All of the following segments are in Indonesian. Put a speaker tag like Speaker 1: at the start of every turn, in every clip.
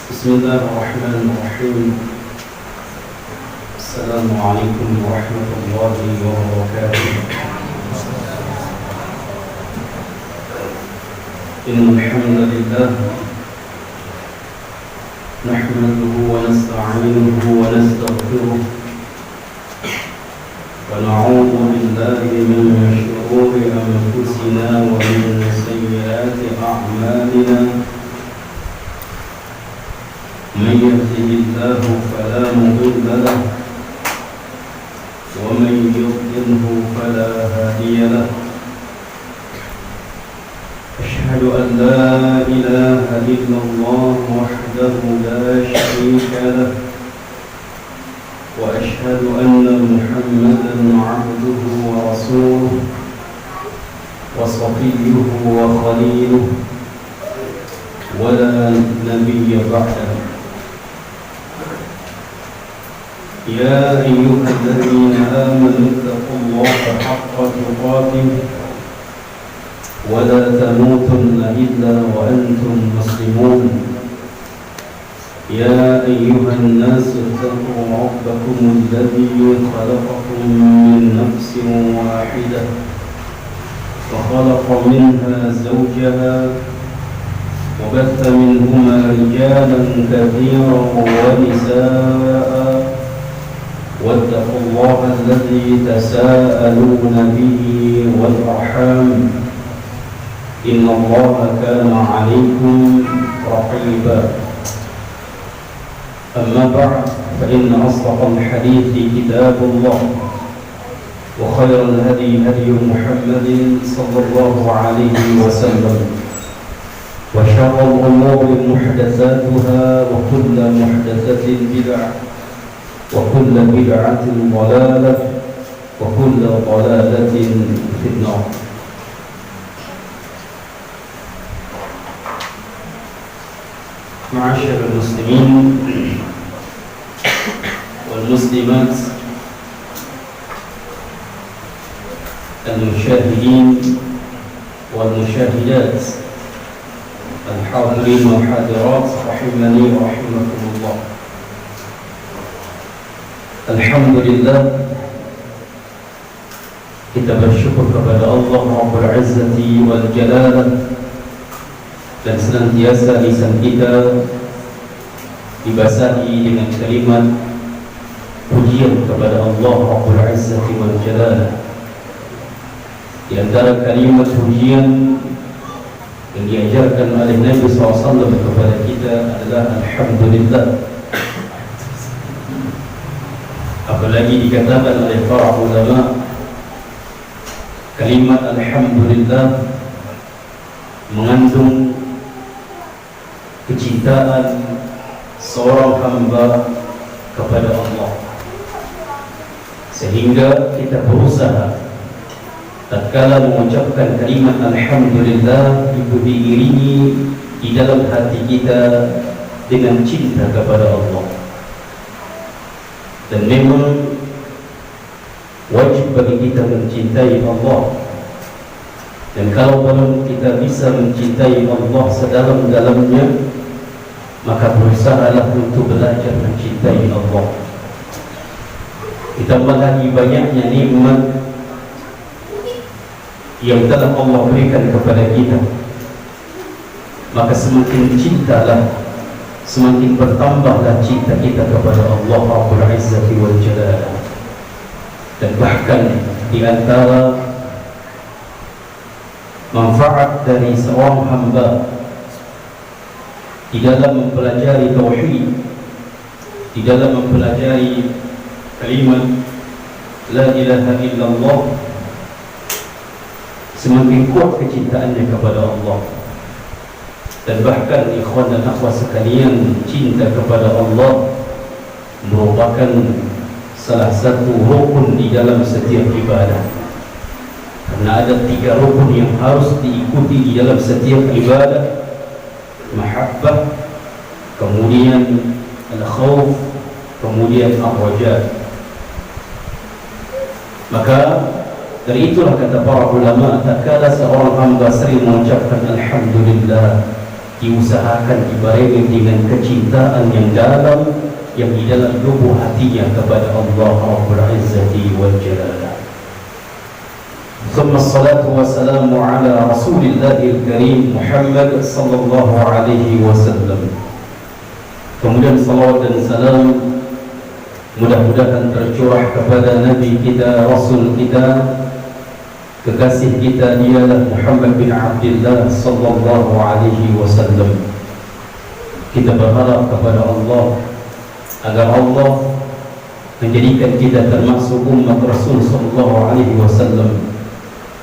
Speaker 1: بسم الله الرحمن الرحيم. السلام عليكم ورحمة الله وبركاته. إن الحمد لله نحمده ونستعينه ونستغفره ونعوذ بالله من شرور أنفسنا ومن سيئات أعمالنا. من يهده الله فلا مضل له ومن يضلله فلا هادي له. أشهد أن لا إله إلا الله وحده لا شريك له، وأشهد أن محمدا عبده ورسوله وصفيه وخليله ولا نبي بعده. يا أيها الذين آمنوا اتقوا الله حق تقاته ولا تموتن إلا وأنتم مسلمون. يا أيها الناس اتقوا ربكم الذي خلقكم من نفس واحدة وخلق منها زوجها وبث منهما رجالا كثيرا ونساء. واتقوا الله الذي تساءلون به والأرحام إن الله كان عليكم رقيبا. أما بعد فإن أصدق الحديث كتاب الله، وخير الهدي هدي محمد صلى الله عليه وسلم، وشر الأمور محدثاتها وكل محدثة بدعة وكل بدعة ضلالة وكل ضلالة في النار. معاشر المسلمين والمسلمات المشاهدين والمشاهدات الحاضرين والحاضرات رحمني ورحمكم الله. Alhamdulillah, kita bersyukur kepada Allah Rabbul Izzati wal Jalalah, dan senantiasa lisan kita dibasahi dengan kalimat pujian kepada Allah Rabbul Izzati wal Jalalah. Di antara kalimat pujian yang diajarkan oleh Nabi SAW kepada kita adalah Alhamdulillah. Apalagi dikatakan oleh para ulama, kalimat Alhamdulillah mengandung kecintaan seorang hamba kepada Allah, sehingga kita berusaha tatkala mengucapkan kalimat Alhamdulillah itu diiringi di dalam hati kita dengan cinta kepada Allah. Dan memang wajib bagi kita mencintai Allah. Dan kalau belum kita bisa mencintai Allah sedalam-dalamnya, maka berusahalah untuk belajar mencintai Allah. Ditambah lagi banyaknya nikmat yang telah Allah berikan kepada kita, maka semakin cintalah, semakin bertambahlah cinta kita kepada Allah Rabbul Izzati wal Jalalah. Dan bahkan di antara manfaat dari seorang hamba di dalam mempelajari tauhid, di dalam mempelajari kalimat la ilaha illallah, semakin kuat kecintaannya kepada Allah. Dan bahkan ikhwan dan akhwat sekalian, cinta kepada Allah merupakan salah satu rukun di dalam setiap ibadah. Karena ada 3 rukun yang harus diikuti di dalam setiap ibadah: mahabbah, kemudian al-khawf, kemudian ar-raja. Maka dari itulah kata para ulama, tak kala seorang hamba sering mengucapkan Alhamdulillah, diusahakan dibarengi dengan kecintaan yang dalam, yang di dalam lubuk hatinya kepada Allah Rabbul Izzati wal Jalal. Thumma salatu wassalamu ala Rasulillahil Karim Muhammad sallallahu alaihi wasallam. Kemudian salawat dan salam mudah-mudahan tercurah kepada Nabi kita, Rasul kita, kekasih kita, dialah Muhammad bin Abdullah sallallahu alaihi wasallam. Kita berharap kepada Allah agar Allah menjadikan kita termasuk umat Rasul sallallahu alaihi wasallam,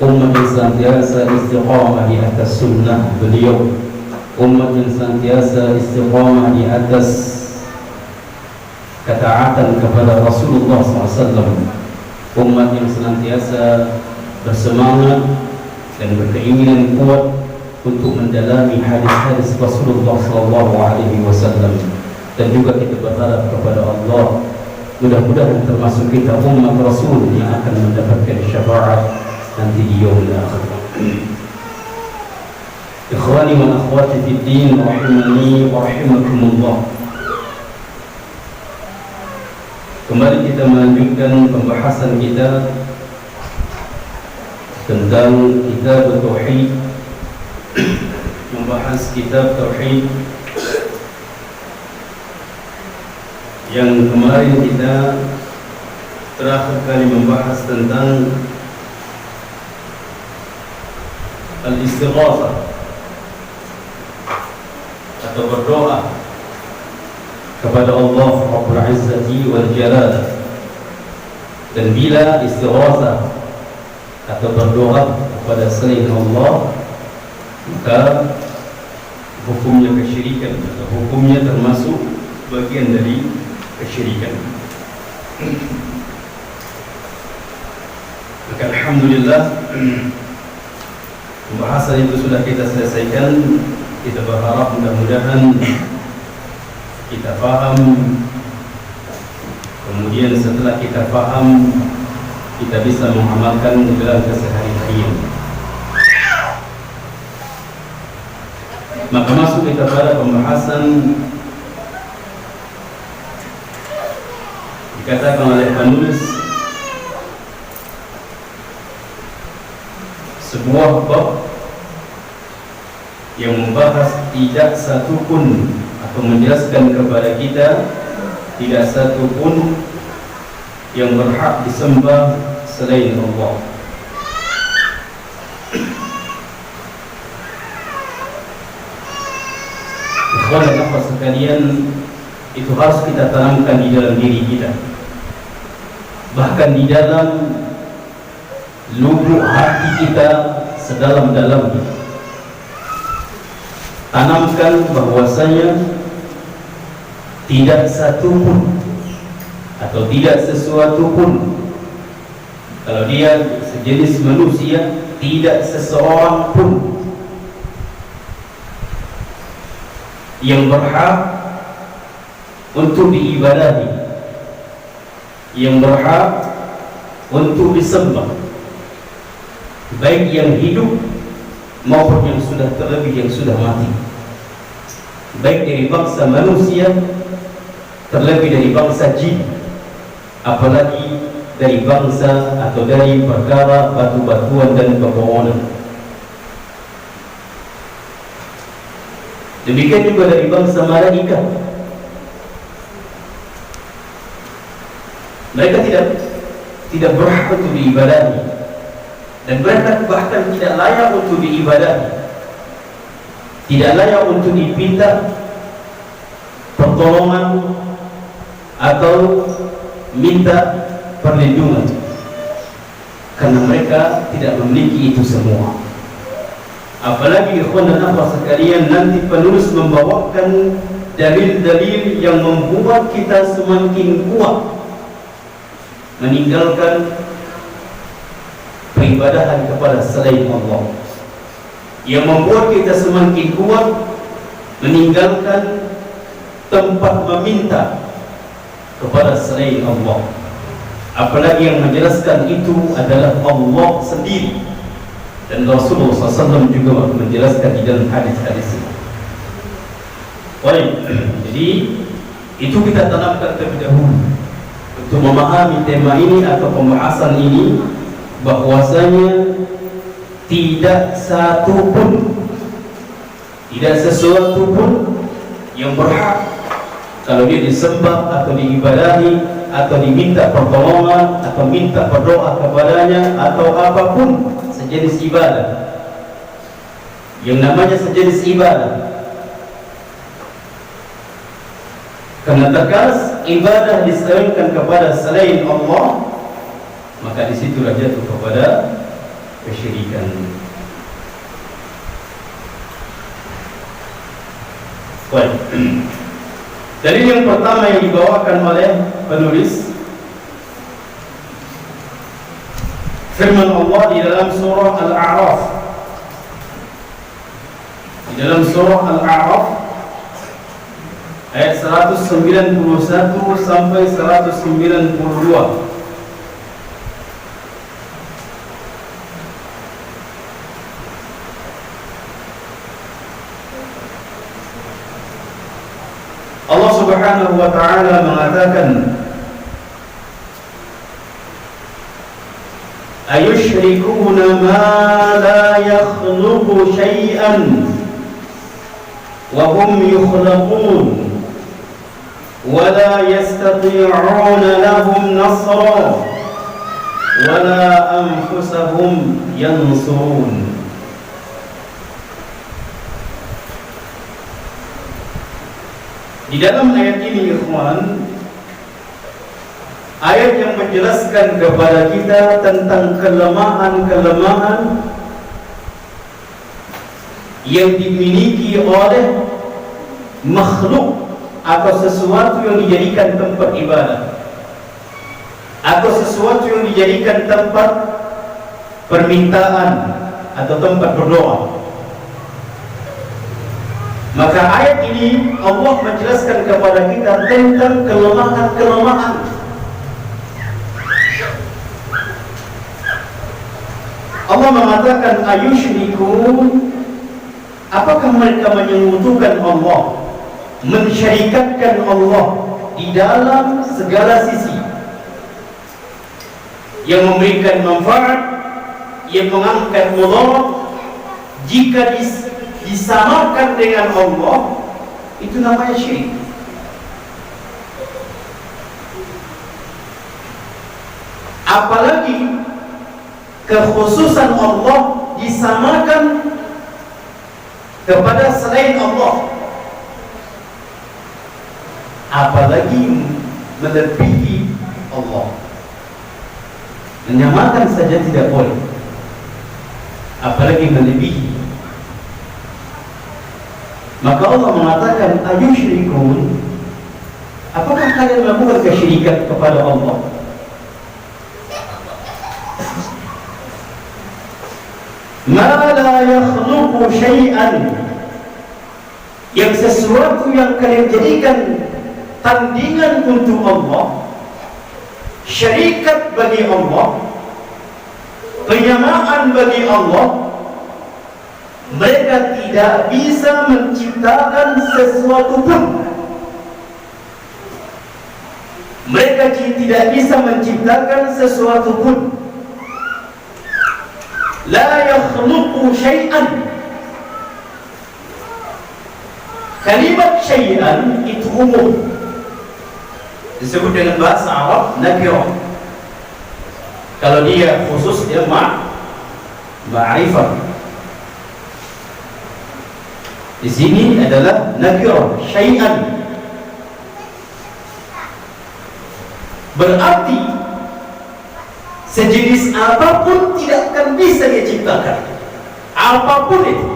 Speaker 1: umat yang senantiasa istiqamah di atas sunnah beliau, umat yang senantiasa istiqamah di atas ketaatan kepada Rasulullah SAW, umat yang senantiasa bersemangat dan berkeinginan kuat untuk mendalami hadis-hadis Rasulullah SAW. Dan juga kita berharap kepada Allah, mudah-mudahan termasuk kita umat Rasul yang akan mendapatkan syafaat nanti di yaumil akhir. Ikhwani wa akhwati fid din, rahimani wa rahimakumullah. Kembali kita melanjutkan pembahasan kita tentang kitab tauhid, membahas kitab tauhid yang kemarin kita terakhir kali membahas tentang al-istighatsah atau berdoa kepada Allah Rabbul Izzati wal Jalal. Dan bila istighatsah atau berdoa kepada selain Allah, maka hukumnya kesyirikan atau hukumnya termasuk bagian dari kesyirikan. Maka alhamdulillah pembahasan itu sudah kita selesaikan. Kita berharap mudah-mudahan kita faham. Kemudian setelah kita faham, kita bisa mengamalkan dalam keseharian. Maka masuk kita pada pembahasan dikatakan oleh penulis sebuah bab yang membahas tidak satu pun atau menjelaskan kepada kita tidak satu pun yang berhak disembah selain Allah. Ikhwan dan akhwat sekalian, itu harus kita tanamkan di dalam diri kita, bahkan di dalam lubuk hati kita sedalam-dalamnya. Tanamkan bahwasanya tidak satu pun atau tidak sesuatu pun, kalau dia sejenis manusia, tidak seseorang pun yang berhak untuk diibadahi, yang berhak untuk disembah, baik yang hidup maupun yang sudah terlebih yang sudah mati, baik dari bangsa manusia terlebih dari bangsa jin, apalagi dari bangsa atau dari perkara batu-batuan dan pepohonan. Demikian juga dari bangsa malaikat. Mereka tidak berhak untuk diibadahi, dan mereka bahkan tidak layak untuk diibadahi, tidak layak untuk diminta pertolongan atau minta perlindungan, karena mereka tidak memiliki itu semua. Apalagi ikhwan dan akhwat sekalian, nanti penulis membawakan dalil-dalil yang membuat kita semakin kuat meninggalkan peribadahan kepada selain Allah, yang membuat kita semakin kuat meninggalkan tempat meminta kepada selain Allah. Apalagi yang menjelaskan itu adalah Allah sendiri, dan Rasulullah SAW juga menjelaskan di dalam hadis-hadis ini. Baik, jadi itu kita tanamkan terlebih dahulu untuk memahami tema ini atau pembahasan ini, bahwasanya tidak satu pun, tidak sesuatu pun yang berhak kalau dia disembah atau diibadahi atau diminta pertolongan atau minta berdoa kepadanya atau apapun sejenis ibadah. Yang namanya sejenis ibadah, karena tegas ibadah diserahkan kepada selain Allah, maka di situ jatuh kepada kesyirikan. Baik. Dalil yang pertama yang dibawakan oleh penulis, firman Allah di dalam surah Al-A'raf. Di dalam surah Al-A'raf ayat 191 sampai 192. Allah Subhanahu wa ta'ala mengatakan, ayushrikuna ma la yakhluqu syai'an wa hum yukhlaqun wa la yastati'una lahum nasra wa la anfusahum yansurun. Di dalam ayat ini, ikhwan, ayat yang menjelaskan kepada kita tentang kelemahan-kelemahan yang dimiliki oleh makhluk atau sesuatu yang dijadikan tempat ibadah atau sesuatu yang dijadikan tempat permintaan atau tempat berdoa. Maka ayat ini Allah menjelaskan kepada kita tentang kelemahan-kelemahan. Allah mengatakan ayusyrikun, apakah mereka menyekutukan Allah, mensyarikatkan Allah di dalam segala sisi, yang memberikan manfaat, yang mengangkat mudarat, jika disamakan dengan Allah, itu namanya syirik. Apalagi kekhususan Allah disamakan kepada selain Allah, apalagi melebihi Allah. Menyamakan saja tidak boleh, apalagi melebihi. Maka Allah mengatakan ayusyrikun, apakah kalian melakukan kesyirikan kepada Allah? Ma la yakhluqu syai'an, yang sesuatu yang kalian jadikan tandingan untuk Allah, syarikat bagi Allah, penyamaan bagi Allah, mereka tidak bisa menciptakan sesuatu pun. Mereka tidak bisa menciptakan sesuatu pun. La yakhluqu syai'an. Kalimat syai'an itu umum, disebut dengan bahasa Arab nakirah. Kalau dia khusus, dia ma'rifah. Di sini adalah nakirah, syai'an. Berarti sejenis apapun tidak akan bisa dia ciptakan. Apapun itu,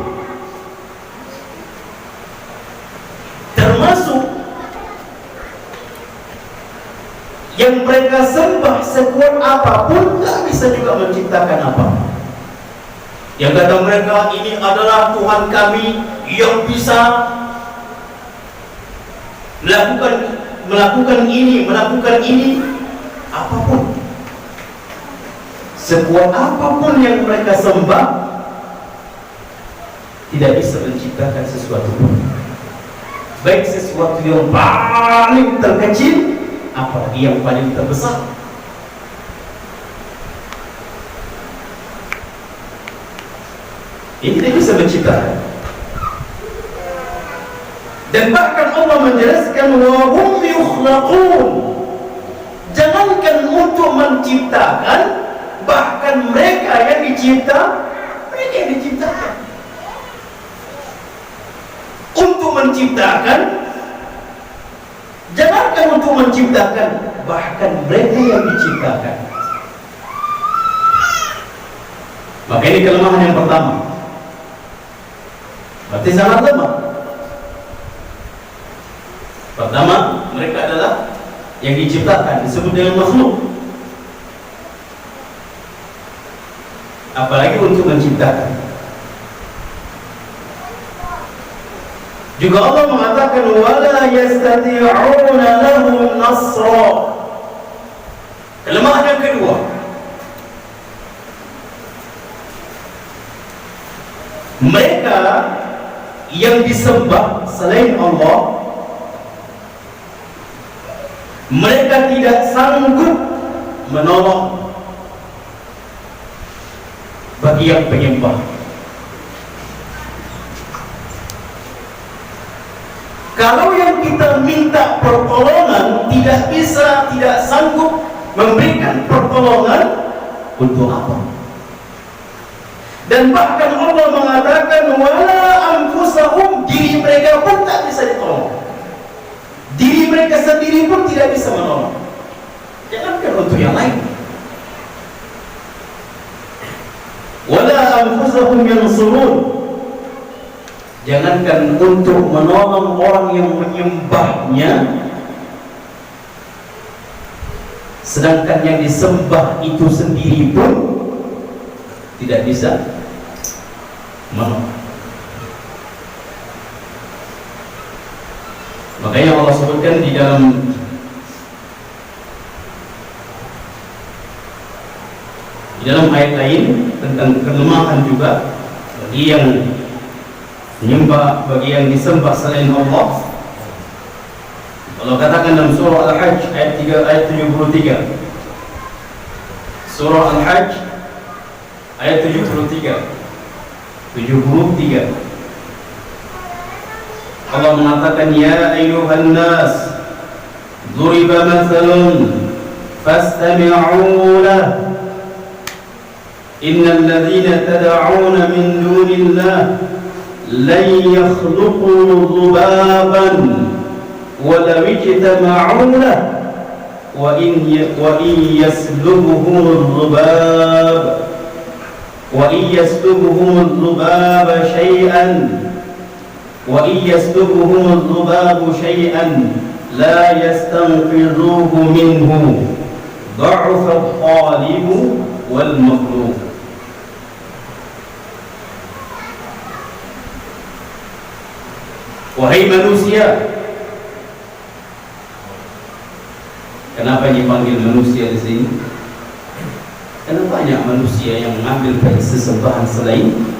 Speaker 1: termasuk yang mereka sembah sekuat apapun, tak bisa juga menciptakan apa-apa. Yang kata mereka, ini adalah Tuhan kami yang bisa melakukan ini, apapun. Sekuat apapun yang mereka sembah, tidak bisa menciptakan sesuatu pun. baik sesuatu yang paling terkecil apalagi yang paling terbesar. Ini tidak bisa menciptakan. Dan bahkan Allah menjelaskan wa hum yukhlaqun. Jangankan untuk menciptakan, bahkan mereka yang diciptakan. Untuk menciptakan, jangankan untuk menciptakan, bahkan mereka yang diciptakan. Maka ini kelemahan yang pertama. Berarti sangat lemah. Pertama, mereka adalah yang diciptakan, disebut dengan makhluk. Apalagi untuk menciptakan. Juga Allah mengatakan wala yastati'una lahum nasra. Kelemahan yang kedua, mereka yang disembah selain Allah, mereka tidak sanggup menolong bagi yang penyembah. Kalau yang kita minta pertolongan tidak sanggup memberikan pertolongan, untuk apa? Dan bahkan Allah mengatakan wala anfusahum, diri mereka pun tak bisa ditolong. Diri mereka sendiri pun tidak bisa menolong. Jangankan untuk yang lain. Wala anfusahum yansurun. Jangankan untuk menolong orang yang menyembahnya, sedangkan yang disembah itu sendiri pun tidak bisa menolong. Makanya Allah sebutkan di dalam ayat lain tentang kelemahan juga bagi yang menyembah, bagi yang disembah selain Allah. Allah katakan dalam surah Al-Hajj ayat 3 ayat 73. Surah Al-Hajj ayat 73. Allah mengatakan ya ayyuhan nas duriba mathalun fastami'u lahu innal ladzina tad'una min dunillah lan yakhluqu dhubaban walau ijtama'u lahu wa in yaslubuhum dhubaba shay'an وَإِنْ يَسْلُبْهُمُ الذُّبَابُ شَيْئًا لَا يَسْتَنْقِذُوهُ مِنْهُ ضَعُفَ الطَّالِبُ وَالْمَطْلُوبُ. Wahai manusia, kenapa dipanggil manusia di sini? Karena banyak manusia yang mengambil sesembahan selain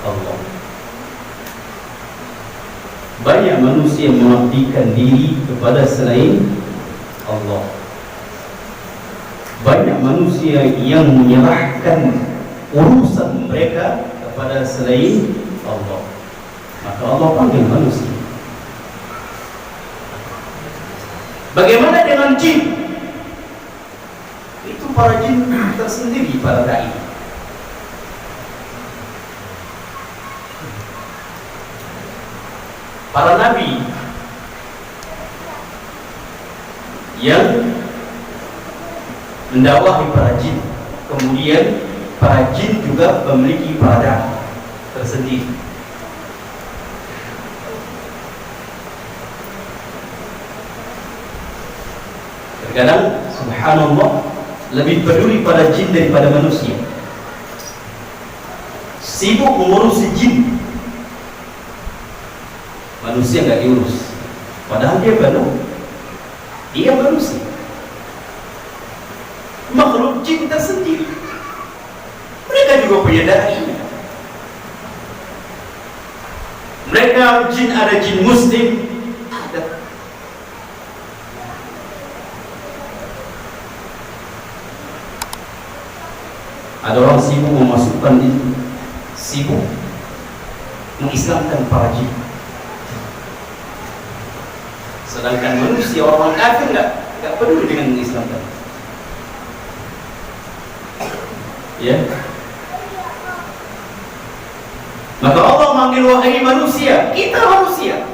Speaker 1: Allah. Banyak manusia mengabdikan diri kepada selain Allah. Banyak manusia yang menyerahkan urusan mereka kepada selain Allah. Maka Allah panggil manusia. Bagaimana dengan jin? Itu para jin tersendiri, para dai. Para nabi yang mendakwahi para jin, kemudian para jin juga memiliki para dai tersendiri. Terkadang subhanallah lebih peduli pada jin daripada manusia. Sibuk mengurusi jin, manusia nggak diurus. Padahal dia manusia, makhluk jin tersendiri. Mereka juga punya dai. Mereka jin, ada jin muslim, Ada orang sibuk memasukkan itu, sibuk mengislamkan para jin. Sedangkan manusia orang kafir nggak peduli dengan mengislamkan. Ya. Maka Allah manggil wahai manusia, kita manusia.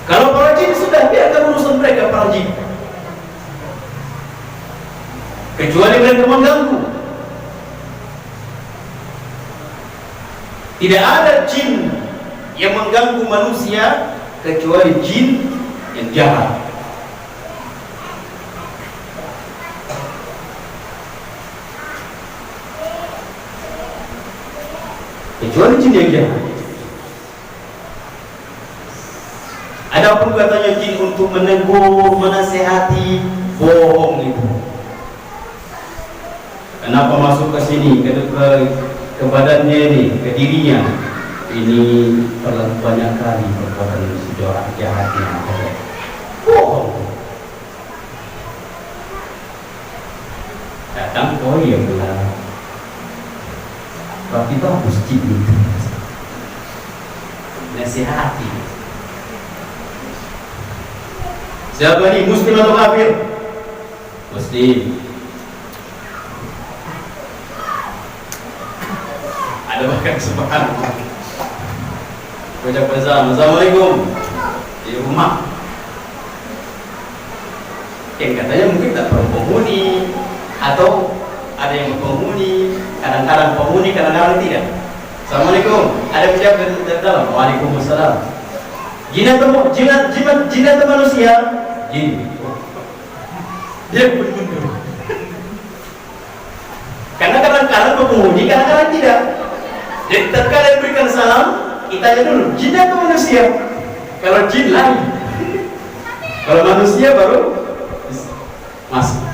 Speaker 1: Kalau para jin sudah biarkan urusan mereka para jin. Kecuali mereka mengganggu. Tidak ada jin yang mengganggu manusia kecuali jin yang jahat. Kecuali jin yang jahat. Adapun katanya jin untuk menegur, menasehati, bohong itu. Kenapa masuk ke sini, ke badannya ini, ke dirinya? Ini terlalu banyak kali perbuatan sejarah jahatnya. Bohong. Datang, oh iya benar. Tapi bagus jin itu. Nasihati. Siapa ini? Muslim atau kafir? Muslim. Ada bahkan subhanallah. Ucap Assalamualaikum di rumah. Yang katanya mungkin tak perlu penghuni, atau ada yang penghuni, kadang-kadang penghuni, kadang-kadang tidak. Assalamualaikum. Ada ucap dari dalam. Waalaikumsalam. Jin atau manusia? Jin. Dia pun mundur. Karena kadang-kadang penghuni, kadang-kadang tidak. Jadi terkadang berikan salam, kita tanya dulu, jin atau manusia? Kalau jin lain, kalau manusia baru masuk.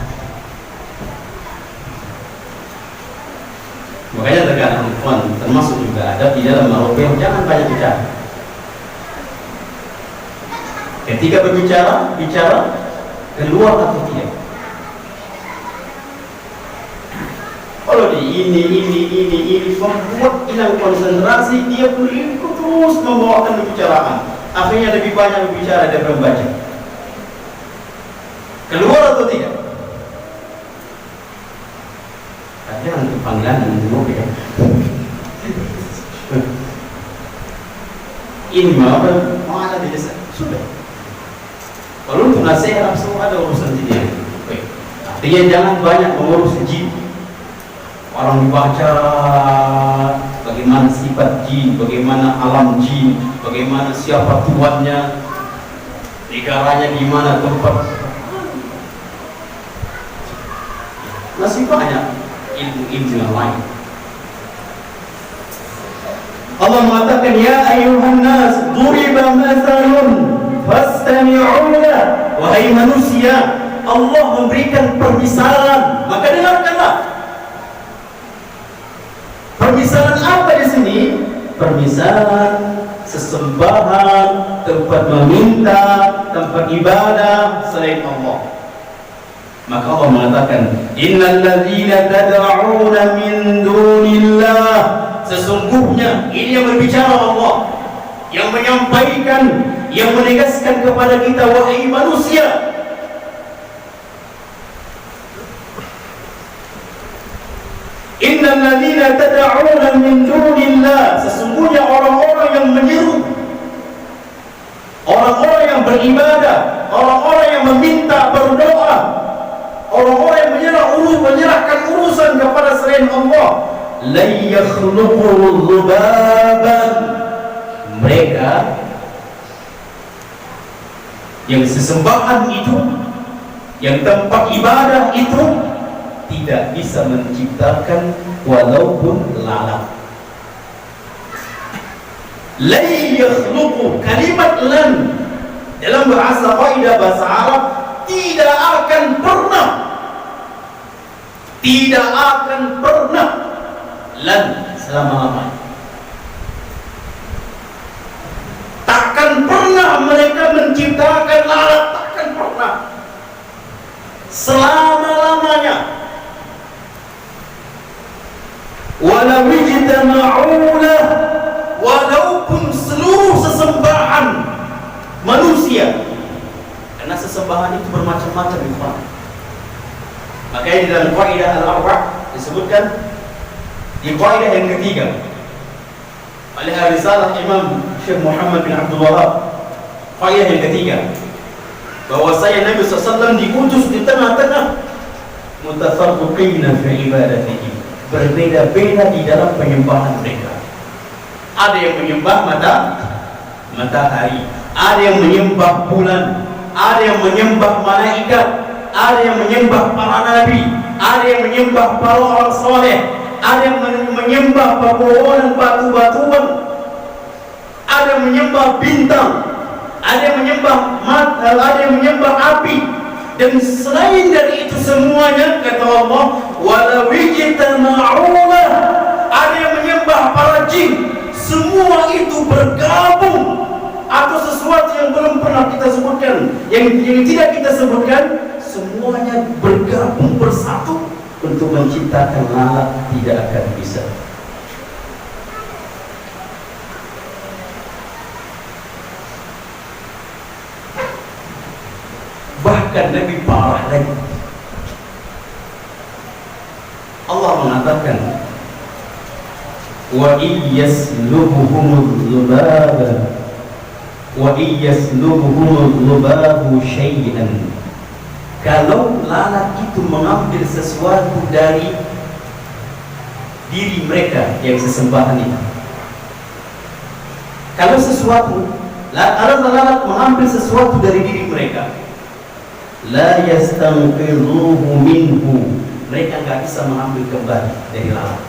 Speaker 1: Makanya terkadang termasuk juga ada di dalam Al-Quran, jangan banyak bicara. Ketika berbicara, bicara keluar atau tidak. Kalau di ini membuat hilang konsentrasi, dia berikut terus membawakan pembicaraan. Akhirnya lebih banyak berbicara daripada membaca. Keluar atau tidak? Ada untuk panggilan dulu ya. Ini mau ada di desa sudah. Kalau untuk nasihat semua ada urusan dia. Artinya jangan banyak mengurus jin. Orang dibaca bagaimana sifat jin, bagaimana alam jin, bagaimana siapa tuannya, negaranya di mana tempat. Masih banyak ilmu-ilmu yang lain. Allah mengatakan, ya ayyuhan nas, duriba mathalun fastami'u lahu. Wahai manusia, Allah memberikan permisalan, maka dengarkanlah. Permisalan apa di sini? Permisalan sesembahan, tempat meminta, tempat ibadah selain Allah. Maka Allah mengatakan, innal ladzina tad'una min dunillah, sesungguhnya ini yang berbicara Allah, yang menyampaikan, yang menegaskan kepada kita, wahai manusia, innal ladzina tad'una min dunillah, sesungguhnya orang-orang yang menyeru, orang-orang yang beribadah, orang-orang yang meminta, berdoa, orang-orang yang menyerahkan urusan kepada selain Allah, la yakhluqu dhubaban, mereka yang sesembahan itu, yang tempat ibadah itu tidak bisa menciptakan walaupun lalat. La yakhluqu, kalimat lan dalam bahasa kaidah bahasa Arab tidak akan pernah, tidak akan pernah, lan selama-lamanya. selama-lamanya. Walau ijtama'ulah, walaupun seluruh sesembahan manusia, karena sesembahan itu bermacam-macam ikhwan. Makanya di dalam kaidah al-arba' disebutkan di kaidah yang ketiga oleh Risalah Imam Syekh Muhammad bin Abdul Wahab, kaidah yang ketiga, bahwasanya Nabi SAW diutus di tengah-tengah mutafarriqina fi ibadatihi, berbeda-beda di dalam penyembahan mereka. Ada yang menyembah matahari, ada yang menyembah bulan, ada yang menyembah malaikat, ada yang menyembah para nabi, ada yang menyembah para orang soleh, ada yang menyembah pepohonan batu-batuan, ada yang menyembah bintang, ada yang menyembah mata, ada yang menyembah api. Dan selain dari itu semuanya, kata Allah, walau ijtama'ulah, ada yang menyembah para jin, semua itu bergabung, atau sesuatu yang belum pernah kita sebutkan, yang tidak kita sebutkan, semuanya bergabung bersatu untuk menciptakan lalat, tidak akan bisa. Bahkan lebih parah lagi, Allah mengatakan, wa iyyaslubuhumul lubabu syai'an, kalau lalat itu mengambil sesuatu dari diri mereka yang sesembahan itu, kalau lalat mengambil sesuatu dari diri mereka, la yastanqidhuhu minhu, mereka nggak bisa mengambil kembali dari lalat.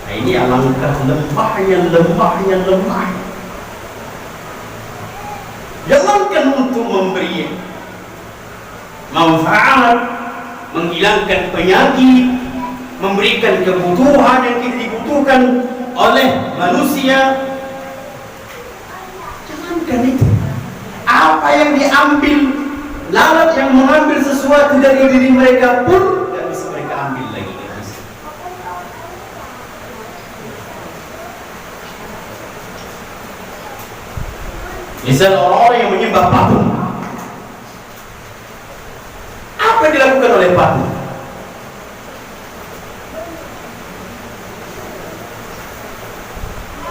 Speaker 1: Nah, ini alangkah lemahnya. Jangankan untuk memberi manfaat, menghilangkan penyakit, memberikan kebutuhan yang tidak dibutuhkan oleh manusia. Jangankan itu, apa yang diambil lalat yang mengambil sesuatu dari diri mereka pun tidak bisa mereka ambil lagi. Misal orang-orang yang menyembah patung, apa yang dilakukan oleh patung?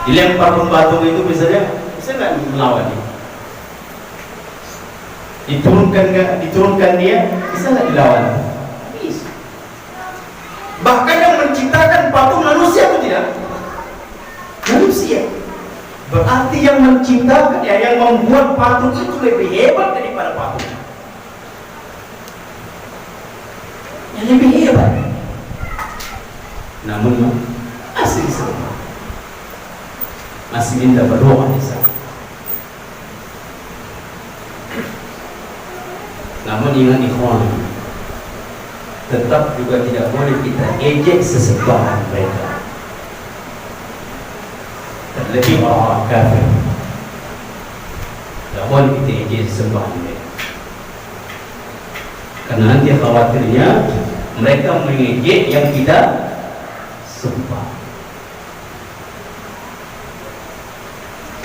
Speaker 1: Dilempar patung itu bisa nggak melawan dia? Diturunkan dia, bisa nggak dilawan? Bisa. Bahkan yang menciptakan patung manusia atau tidak? Manusia. Berarti yang menciptakan, yang membuat patung itu lebih hebat daripada patung. Yang lebih hebat. Namun masih disembah, masih minta berdoa di sana. Namun ingat ikhwan, tetap juga tidak boleh kita ejek sesembahan mereka. Terlebih orang kafir, tidak boleh kita ejek sesembahan mereka, karena nanti khawatirnya mereka mengejek yang kita sembah.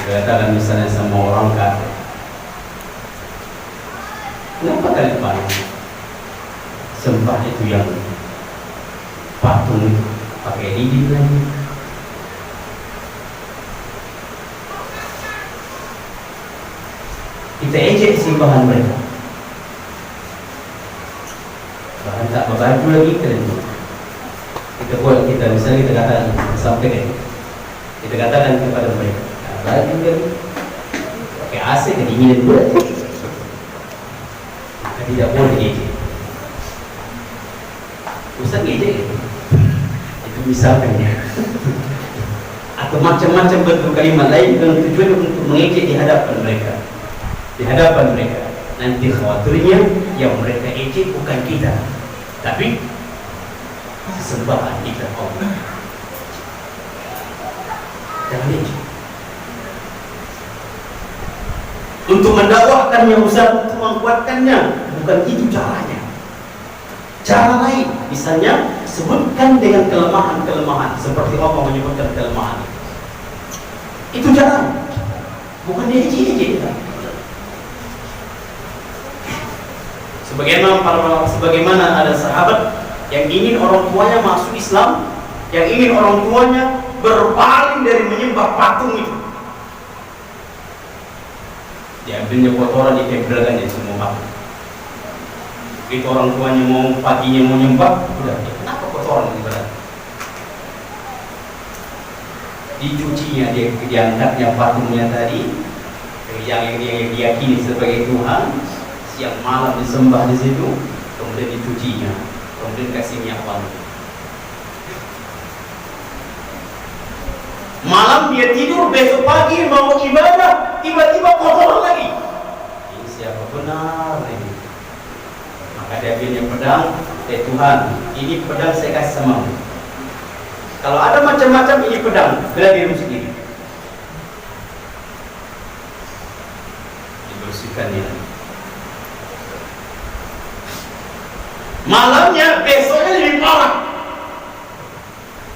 Speaker 1: Katakan misalnya sama orang kafir, kenapa kalian sembah itu yang patung itu pakai lilin lagi? Kita ejek sembahan mereka, bahkan tak berbaju lagi kalian. Kita misalnya kita katakan sampai kita katakan kepada mereka, baju lagi pakai AC kedinginan pula. Tidak boleh ejek. Ustaz ejek itu misalkan ya, atau macam-macam bentuk kalimat lain dengan tujuan untuk mengejek di hadapan mereka. Nanti khawatirnya yang mereka ejek bukan kita, tapi sesembahan kita Allah. Jangan ejek. Untuk mendakwahkannya Ustaz, untuk menguatkannya. Bukan itu caranya. Cara lain, misalnya sebutkan dengan kelemahan-kelemahan seperti Allah menyebutkan kelemahan. Itu cara, bukan diejek-ejek. Sebagaimana ada sahabat yang ingin orang tuanya masuk Islam, yang ingin orang tuanya berpaling dari menyembah patung itu. Diambilnya kotoran, ditempelkan di semua patung. Itu orang tuanya mau paginya mau nyembah, udah, kenapa kotoran ini berat? Dicucinya, diangkatnya patungnya tadi, yang dia diyakini sebagai Tuhan, siang malam disembah di situ, kemudian dicucinya, kemudian kasih minyak wangi. Malam dia tidur, besok pagi mau ibadah, tiba-tiba kotoran lagi. Ini siapa benar ini? Maka dia ambilnya pedang, Tuhan, ini pedang saya kasih sama. Kalau ada macam-macam ini pedang, bela dirimu sendiri. Dibersihkan ini. Malamnya, besoknya lebih parah.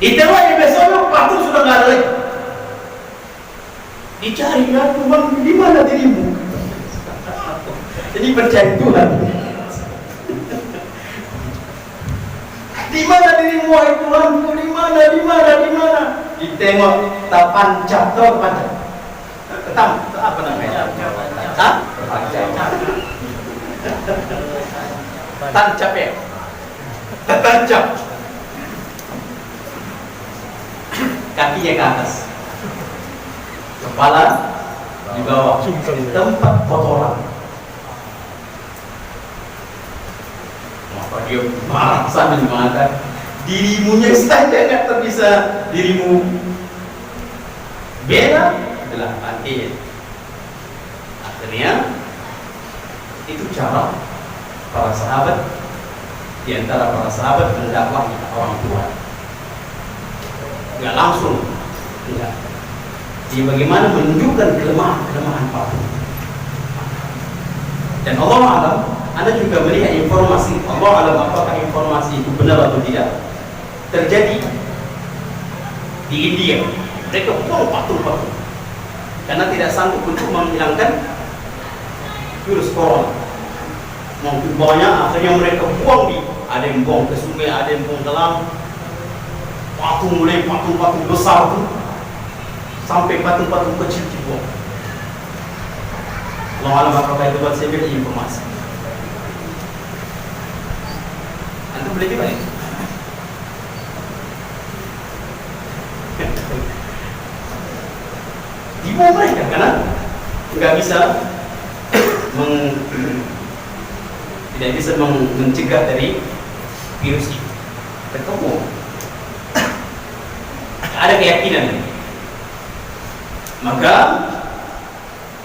Speaker 1: Ditembak di besoknya, patung sudah nggak ada lagi. Dicari, ya Tuhan, di mana dirimu? Jadi percaya Tuhan. Di mana dirimu, wahai Tuhanku? Di mana? Ditengok, tak pancap, tahu pancap? Apa namanya? Hah? Tancap ya? Tancap. Kakinya ke atas, kepala di bawah, tempat kotoran. Maka dia marah sambil mengatakan, dirimunya saja nggak terbisa dirimu bela adalah aneh. Akhirnya itu cara para sahabat, di antara para sahabat mendakwahi orang tua. Nggak langsung, enggak. Jadi bagaimana menunjukkan kelemahan patung. Dan Allah alam, Anda juga melihat informasi. Allah alam apakah informasi itu benar atau tidak. Terjadi di India, mereka buang patung-patung karena tidak sanggup untuk menghilangkan virus corona. Mungkin banyak, akhirnya mereka buang ada yang buang ke sungai, ada yang buang ke laut. Mulai patung-patung besar itu sampai patung-patung kecil dibuang. Allah alam apakah itu buat saya beri informasi. Anda boleh coba ya? Dibuang mereka karena nggak bisa tidak bisa mencegah dari virus itu. Ketemu ada keyakinan. Maka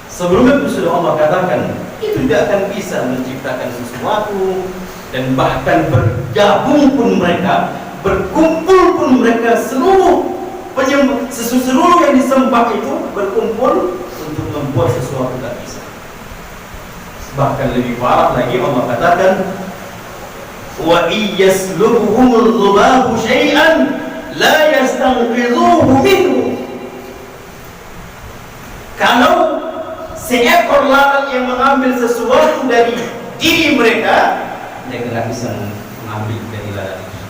Speaker 1: sebelumnya sudah Allah katakan itu tidak akan bisa menciptakan sesuatu, dan bahkan bergabung pun mereka, berkumpul pun mereka, seluruh yang disembah itu berkumpul untuk membuat sesuatu tak bisa. Bahkan lebih parah lagi Allah katakan, wa iyaslubhumul dhubabu syai'an la yastanqidhuhu minhu. Kalau seekor lalat yang mengambil sesuatu dari diri mereka, mereka tidak bisa mengambil dari lalat itu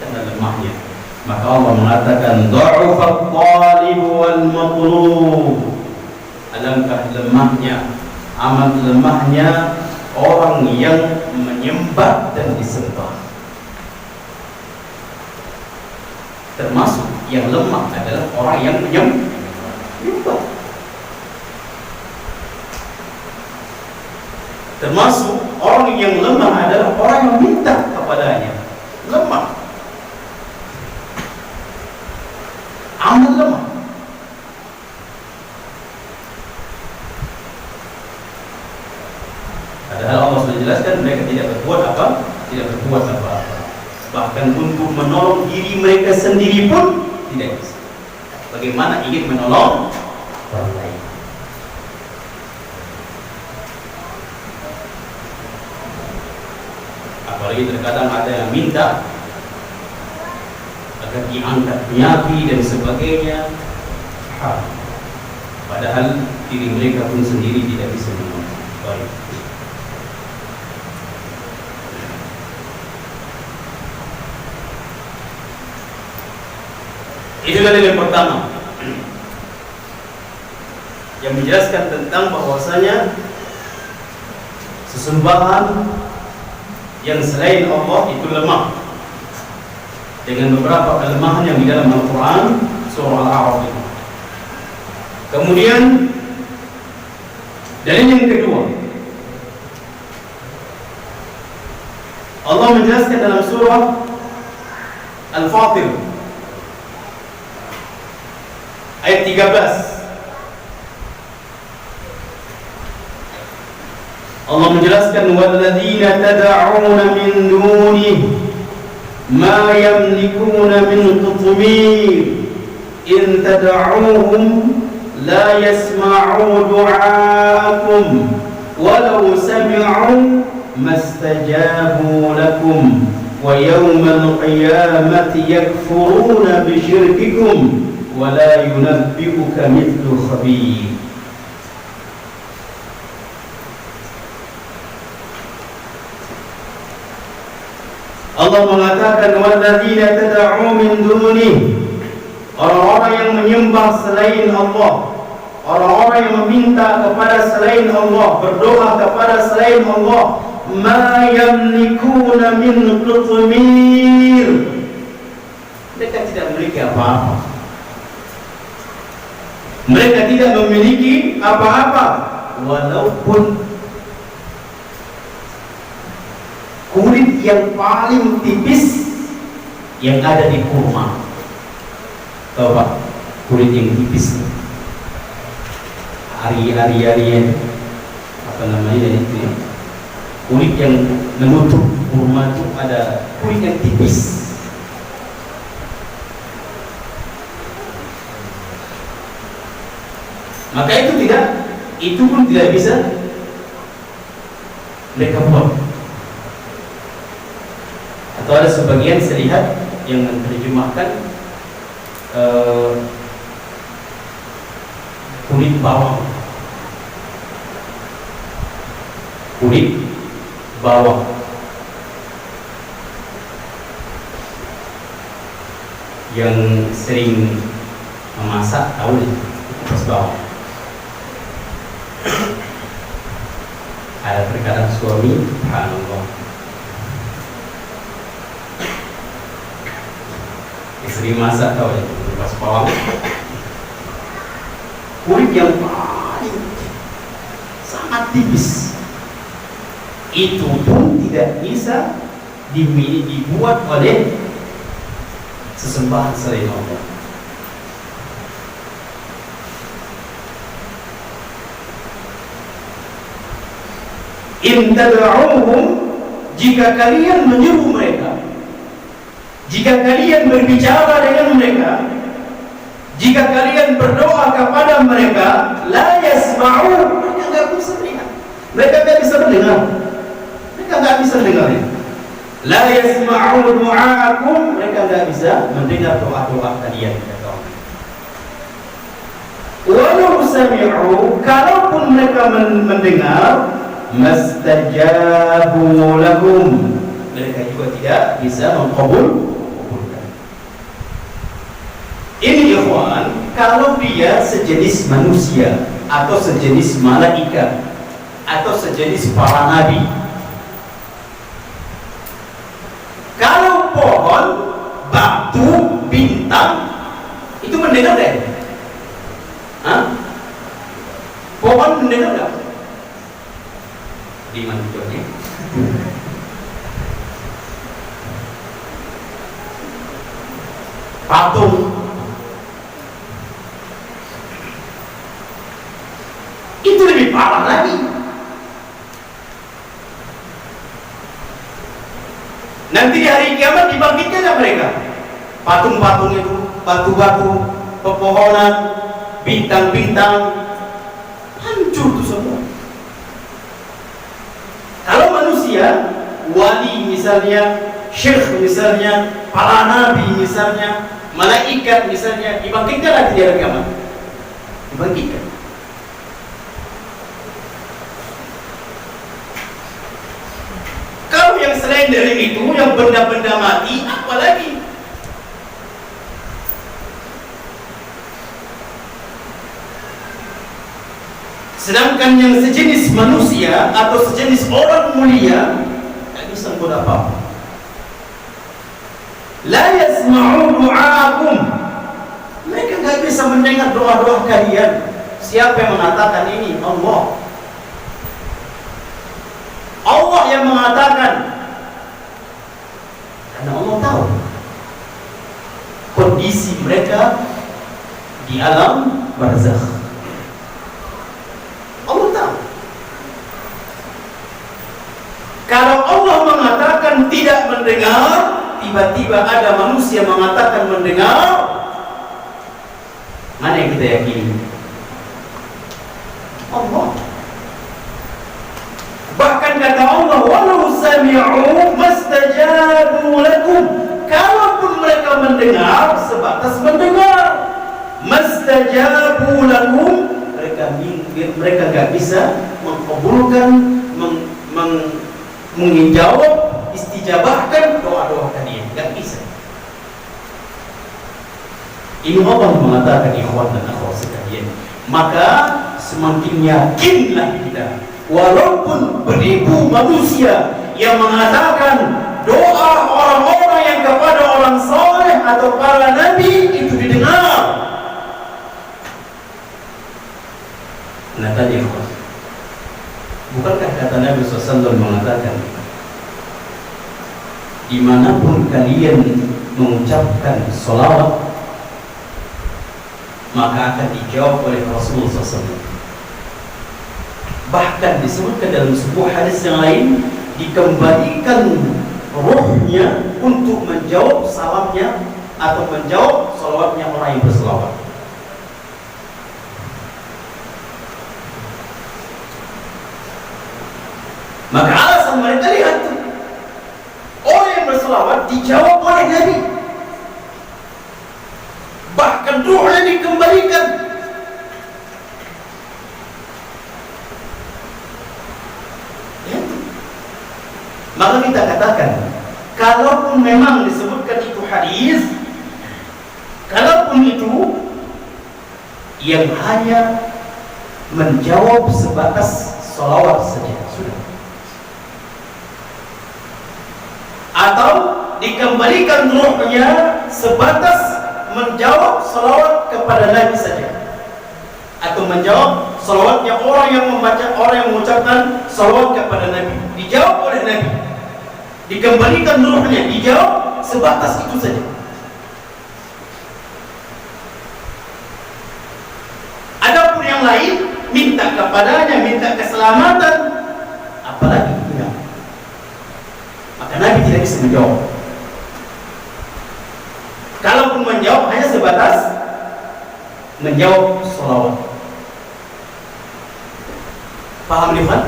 Speaker 1: karena lemahnya. Maka Allah mengatakan, dha'ufat talib wal matlub. Alangkah lemahnya, amat lemahnya orang yang menyembah dan disembah. Termasuk yang lemah adalah orang yang menyembah. Termasuk orang yang lemah adalah orang yang minta kepadanya. Lemah, amat lemah. Padahal Allah sudah jelaskan mereka tidak berbuat apa-apa. Bahkan untuk menolong diri mereka sendiri pun tidak bisa. Bagaimana ingin menolong orang lain? Apalagi terkadang ada yang minta agar diangkat penyakit dan sebagainya. Padahal diri mereka pun sendiri tidak bisa menolak. Baik. Itulah yang pertama yang menjelaskan tentang bahwasanya sesembahan yang selain Allah itu lemah dengan beberapa kelemahan yang di dalam Al-Quran surah Al-A'raf ini. Kemudian dalil yang kedua, Allah menjelaskan dalam surah Al-Fatir ayat 13. Allah menjelaskan walladzina tad'una min dunihi ma yamlikuna min qitmir in tad'uuhum la yasma'u du'aakum walau sami'u mastajabu lakum wa yawmal qiyamati yakfuruna bisyirkikum wa la yunabbi'uka mithlu khabir. Allah mengatakan walladzina tad'u min dunihi, orang-orang yang menyembah selain Allah, orang-orang yang meminta kepada selain Allah, berdoa kepada selain Allah, ma yamlikuna min qitmir, mereka tidak memiliki apa-apa. Mereka tidak memiliki apa-apa, walaupun kulit yang paling tipis yang ada di kurma. Tahu Pak, kulit yang tipis, ari apa namanya itu ya? Kulit yang menutup kurma itu ada kulit yang tipis. Maka itu pun tidak bisa mereka buat. Atau ada sebagian saya lihat yang menerjemahkan kulit bawang yang sering memasak, tahu nih kupas bawang. Ada terkadang suami, subhanallah, istri masak, tahu ya, kupas bawang, kulit yang paling sangat tipis, itu pun tidak bisa dibuat oleh sesembahan selain Allah. In tad'uuhum, jika kalian menyuruh mereka, jika kalian berbicara dengan mereka, jika kalian berdoa kepada mereka, la yasma'u, mereka tidak bisa mendengar. Mereka tidak bisa mendengar. Mereka tidak bisa mendengar. La yasma'u du'aakum, mereka tidak bisa mendengar doa-doa kalian. Walau sami'u, kalaupun mereka mendengar, mastajabu lahum, mereka juga tidak bisa mengabulkan. Ini ikhwan, kalau dia sejenis manusia atau sejenis malaikat atau sejenis para nabi, kalau pohon, batu, bintang itu mendengar deh. Pohon mendengar enggak? Di mana tujuannya? Patung, itu lebih parah lagi. Nanti di hari kiamat dibangkitkan mereka. Patung-patung itu, batu-batu, pepohonan, bintang-bintang, hancur itu semua. Kalau manusia, wali misalnya, syekh misalnya, para nabi misalnya, malaikat misalnya, dibangkitkan lagi di hari kiamat. Dibangkitkan. Kalau yang selain dari itu, yang benda-benda mati, apa lagi? Sedangkan yang sejenis manusia atau sejenis orang mulia tak bisa buat apa-apa. La yasma'u du'aakum. Mereka tak bisa mendengar doa-doa kalian. Siapa yang mengatakan ini? Allah. Allah yang mengatakan. Karena Allah tahu kondisi mereka di alam barzakh. Kalau Allah mengatakan tidak mendengar, tiba-tiba ada manusia mengatakan mendengar, mana yang kita yakini? Allah. Bahkan kata Allah, walau sami'u mastajabu lakum. Kalaupun mereka mendengar, sebatas mendengar. Mastajabu lakum, mereka enggak bisa mengabulkan, menjawab, istijabahkan doa-doa kalian. Tidak bisa. Ini Allah mengatakan ikhwan dan akhwat sekalian. Maka semakin yakinlah kita, walaupun beribu manusia yang mengatakan doa orang-orang yang kepada orang saleh atau para nabi itu didengar. Nah tadi ikhwan, bukankah kata Nabi SAW mengatakan, dimanapun kalian mengucapkan salawat, maka akan dijawab oleh Rasulullah SAW. Bahkan disebutkan dalam sebuah hadis yang lain, dikembalikan rohnya untuk menjawab salamnya atau menjawab salawatnya orang yang bersalawat. Maka alasan mereka lihat tuh, orang yang berselawat dijawab oleh Nabi, bahkan doanya dikembalikan. Ya. Maka kita katakan, kalaupun memang disebutkan itu hadis, kalaupun itu yang hanya menjawab sebatas salawat saja sudah, atau dikembalikan ruhnya sebatas menjawab salawat kepada Nabi saja, atau menjawab salawatnya orang yang membaca, orang yang mengucapkan salawat kepada Nabi, dijawab oleh Nabi, dikembalikan ruhnya, dijawab sebatas itu saja. Adapun yang lain, minta kepadanya, minta keselamatan, apalagi tidak. Maka Nabi tidak bisa menjawab. Kalaupun menjawab, hanya sebatas menjawab salawat. Paham Rifan?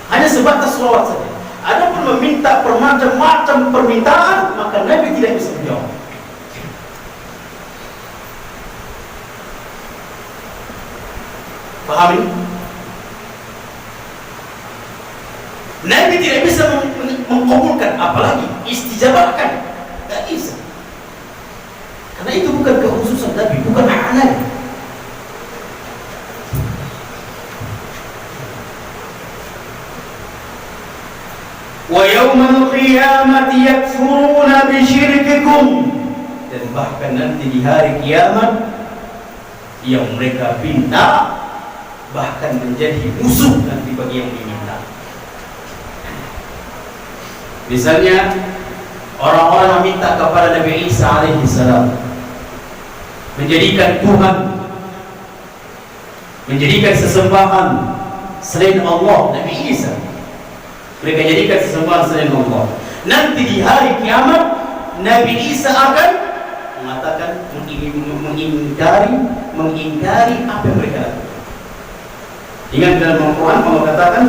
Speaker 1: Hanya sebatas salawat saja. Adapun meminta bermacam-macam permintaan, maka Nabi tidak bisa menjawab. Paham ini? Nabi tidak bisa mengabulkan, apalagi istijabahkan. Tidak bisa. Karena itu bukan kekhususan Nabi, bukan hak Nabi. Wa yawmal qiyamati yakfuruna bisyirkikum. Dan bahkan nanti di hari kiamat, yang mereka pinta bahkan menjadi musuh nanti bagi yang diminta. Misalnya orang-orang yang minta kepada Nabi Isa alaihissalam menjadikan Tuhan, menjadikan sesembahan selain Allah. Nabi Isa mereka jadikan sesembahan selain Allah. Nanti di hari kiamat Nabi Isa akan mengatakan, mengingkari apa yang mereka lakukan. Ingat dalam Al-Quran Allah katakan,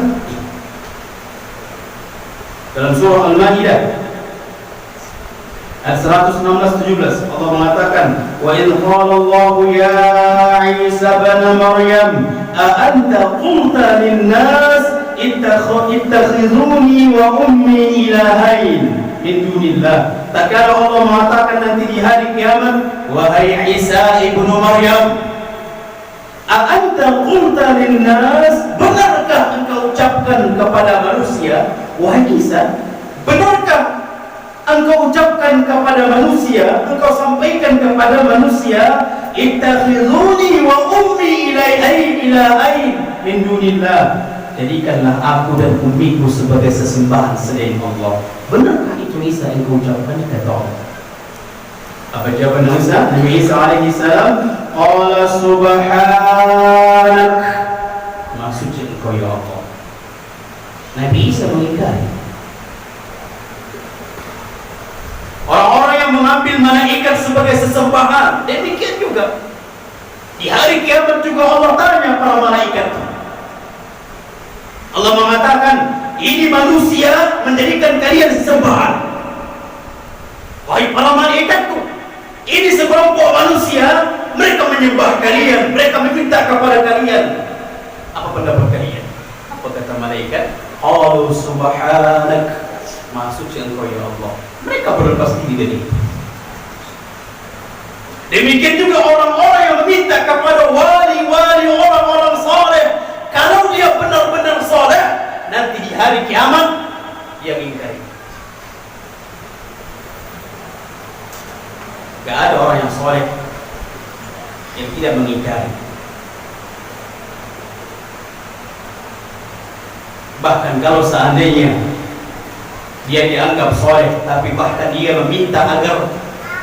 Speaker 1: Dalam surah Al-Maidah ayat 116-17 Allah mengatakan, wa idh qala Allah ya Isa ibn Maryam a anta qulta lin-nas ittakhizuni wa ummi ilahain min dunillah. Tak kala Allah mengatakan nanti di hari kiamat, wahai Isa ibnu Maryam, a anta qulta lin-nas, benarkah engkau ucapkan kepada manusia, wahai Isa, benarkah engkau ucapkan kepada manusia, engkau sampaikan kepada manusia, ittakhizuni wa ummi ilahain min dunillah, jadikanlah aku dan ummiku sebagai sesembahan selain Allah. Benarkah itu Isa yang kau ucapkan? Kata Allah. Apa jawaban Isa? Nabi Isa alaihi salam, qala subhanak, maksudnya engkau ya Allah. Nabi Isa mengingkari. Orang-orang yang mengambil malaikat sebagai sesembahan, demikian juga di hari kiamat juga Allah tanya para malaikat. Allah mengatakan, ini manusia menjadikan kalian sesembahan. Wahai para malaikatku, ini sekelompok manusia, mereka menyembah kalian, mereka meminta kepada kalian. Apa pendapat kalian? Apa kata malaikat? Qalu subhanak, maksudnya engkau ya Allah. Mereka berlepas diri dari itu. Demikian juga orang-orang yang meminta kepada wali-wali, orang-orang saleh, kalau dia benar-benar saleh, nanti di hari kiamat dia mengingkari. Gak ada orang yang saleh yang tidak mengingkari. Bahkan kalau seandainya dia dianggap soleh, tapi bahkan dia meminta agar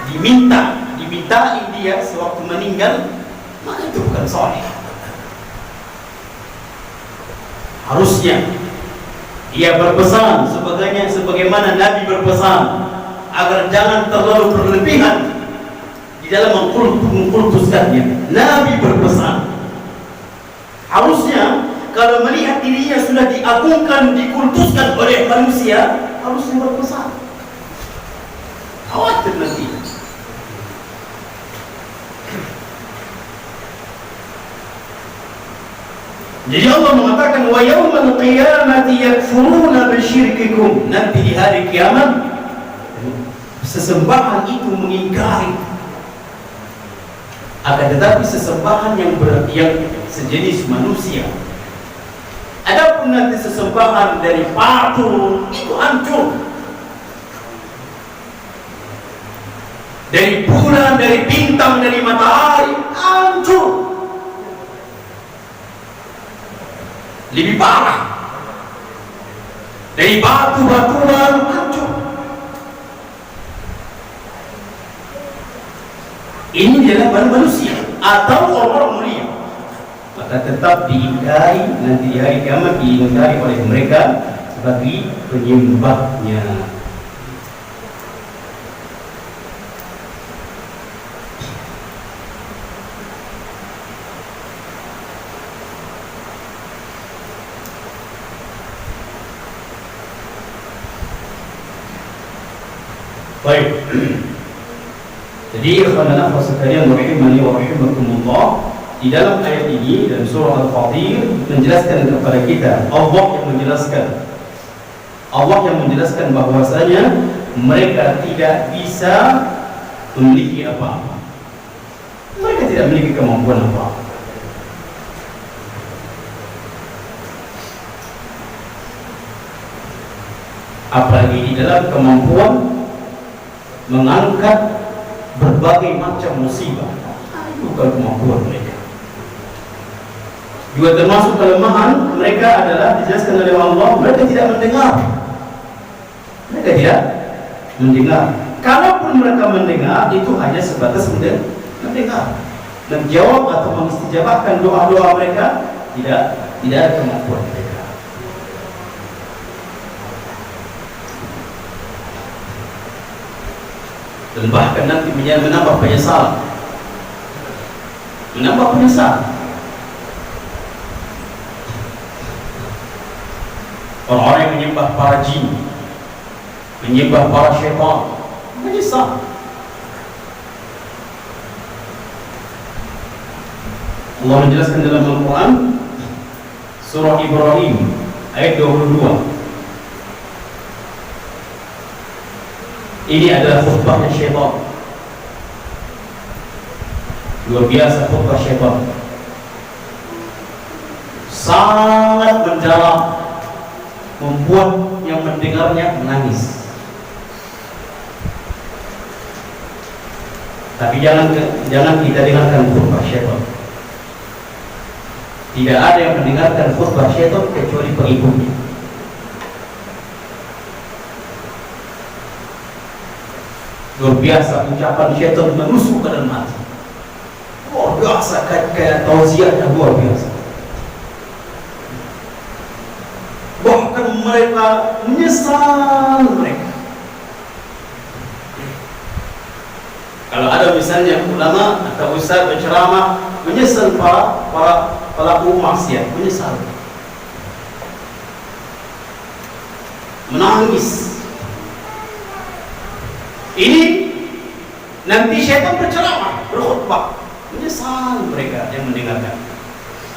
Speaker 1: dimintai dia sewaktu meninggal, maka itu bukan soleh. Harusnya dia berpesan sebagaimana Nabi berpesan agar jangan terlalu berlebihan di dalam mengkultuskannya. Nabi berpesan, harusnya kalau melihat dirinya sudah diagungkan, dikultuskan oleh manusia, harusnya berpesan. Khawatir nanti. Jadi Allah mengatakan, wa yawmal qiyamati yakfuruna bisyirkikum, nanti di hari kiamat sesembahan itu mengingkari. Akan tetapi sesembahan yang sejenis manusia. Adapun nanti sesembahan dari patung itu hancur. Dari bulan, dari bintang, dari matahari hancur. Lebih parah. Dari batu-batuan hancur. Ini adalah manusia atau orang mulia. Maka tetap diingkari, nanti di hari kiamat diingkari oleh mereka sebagai penyembahnya. Baik. Jadi ikhwan dan akhwat sekalian rahimani wa rahimakumullah, di dalam ayat ini dan surah Al-Fatir menjelaskan kepada kita, Allah yang menjelaskan bahwasanya mereka tidak bisa memiliki apa-apa. Mereka tidak memiliki kemampuan apa-apa. Apalagi di dalam kemampuan mengangkat berbagai macam musibah, bukan kemampuan mereka. Juga termasuk kelemahan mereka adalah dijelaskan oleh Allah, mereka tidak mendengar. Mereka tidak mendengar. Kalaupun mereka mendengar, itu hanya sebatas mendengar. Menjawab atau mengistijabahkan doa-doa mereka tidak ada kemampuan mereka. Dan bahkan nanti menambah penyesalan. Orang-orang yang menyembah para jin, menyembah para syaitan, menyesal. Allah menjelaskan dalam Al-Quran surah Ibrahim ayat 22. Ini adalah khutbahnya syaitan. Luar biasa khutbah syaitan, sangat mendalam, membuat yang mendengarnya menangis. Tapi jangan kita dengarkan khutbah syaitan. Tidak ada yang mendengarkan khutbah syaitan kecuali pengikutnya. Luar biasa ucapan syaitan menusuk ke dalam hati. Luar biasa, kayak tausiahnya luar biasa. Bahkan mereka menyesal mereka. Kalau ada misalnya ulama atau ustaz berceramah menyesal para pelaku maksiat, menyesal, menangis. Ini nanti syaitan berceramah, berkhutbah, menyesal mereka yang mendengarkan.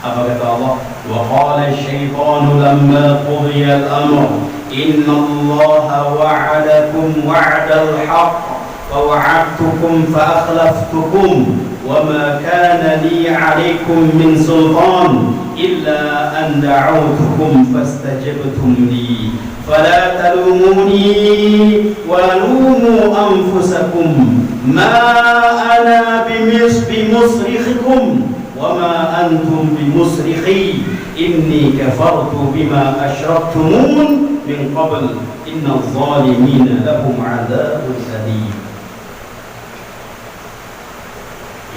Speaker 1: Apa kata Allah? Wa qala asy-syaitanu lamma qudiya al-amr inna Allaha wa'adakum wa'dal haqq wa wa'adtukum fa akhlaftukum wa ma kana li 'alaykum min sultan illa an da'awtukum fastajabtum li fala talumuni wa lumu anfusakum ma ana bimusrikhikum wa ma antum bimusrikhi inni kafartu bima asyraktumun min qabl innal zalimina lahum 'adzabun alim.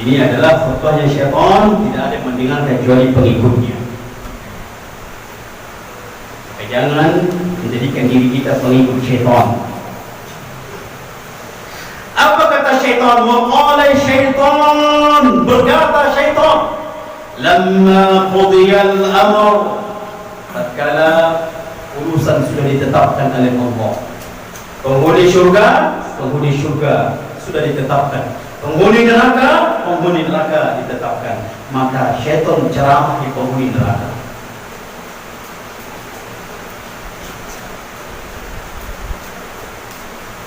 Speaker 1: Ini adalah khutbahnya syaitan, tidak ada yang mendengar kecuali pengikutnya. Jangan menjadikan diri kita pengikut syaitan. Apa kata syaitan? Wa qala syaitan, berkata syaitan, lamma qudiya al-amr, tatkala urusan sudah ditetapkan oleh Allah. Penghuni syurga sudah ditetapkan. Penghuni neraka ditetapkan. Maka syaitan ceramah di penghuni neraka.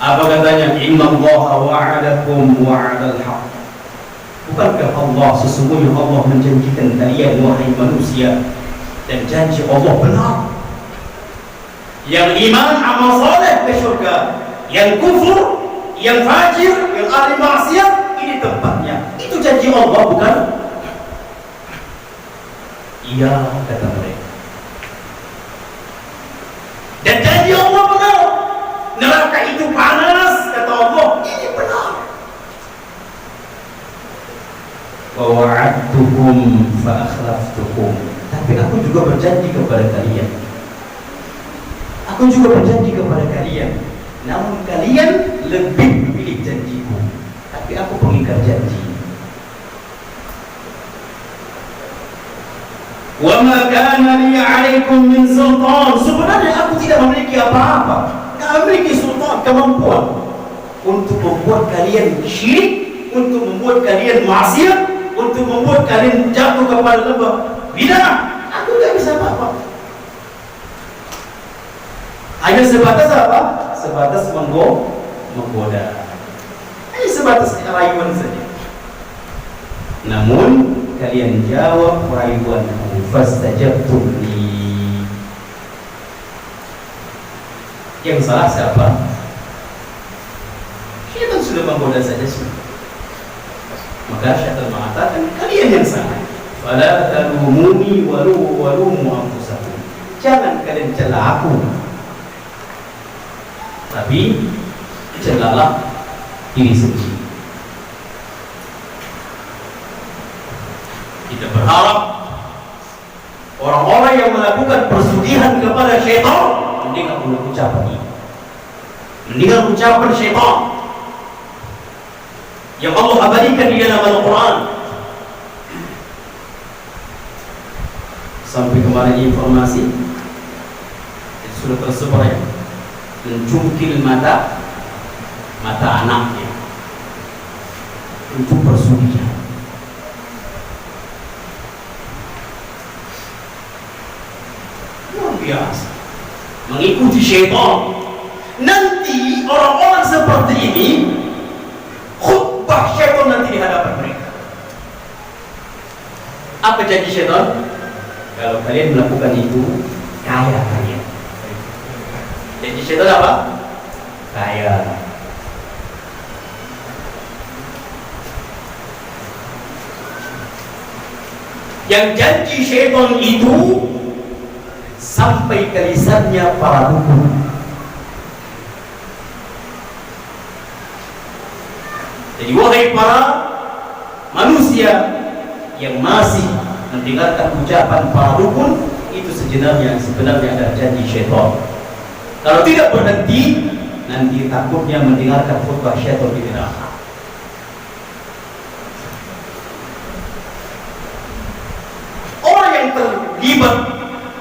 Speaker 1: Apa katanya? Inna Allaha wa'adakum wa'adal haqq. Bukankah Allah, sesungguhnya Allah menjanjikan kalian wahai manusia, dan janji Allah benar. Yang iman amal saleh ke syurga, yang kufur, yang fajir, yang ahli maksiat, ini tempatnya. Itu janji Allah, bukan? Iya, kata mereka. Dan janji Allah benar. Neraka itu panas, kata Allah. Ini benar. Wa wa'adtukum fa akhlaftukum. Tapi aku juga berjanji kepada kalian. Namun kalian lebih memilih janjiku. Tapi aku pengingkar janji. Wa ma kana li 'alaikum min sultan. Sebenarnya aku tidak memiliki apa-apa. Tidak memiliki sultan, kemampuan untuk membuat kalian syirik, untuk membuat kalian maksiat, untuk membuat kalian jatuh kepada lembah bidah. Aku tidak bisa apa-apa. Hanya sebatas apa? Sebatas menggoda. Hanya sebatas rayuan saja. Namun kalian jawab rayuanku, fastajabtum li. Yang salah siapa? Syaitan sudah menggoda saja sudah. Maka syaitan mengatakan kalian yang salah. Fala talumuni walumu anfusakum. Jangan kalian cela aku, tapi celalah diri sendiri. Kita berharap orang-orang yang melakukan persugihan kepada syaitan mendengar ucapan ini, mendengar ucapan syaitan yang Allah abadikan di dalam Al-Quran. Sampai kemarin informasi itu sudah tersebar ya, mencungkil mata anaknya untuk persugihan. Luar biasa, mengikuti syaitan. Nanti orang-orang seperti ini khutbah syaitan nanti di hadapan mereka. Apa janji syaitan? Kalau kalian melakukan itu, kaya kalian. Janji syaitan apa? Kaya. Yang janji syaitan itu sampai ke lisannya para dukun. Jadi wahai para manusia yang masih mendengarkan ucapan para dukun, itu sebenarnya adalah janji syaitan. Kalau tidak berhenti, nanti takutnya mendengarkan khutbah syaitan di neraka. Orang yang terlibat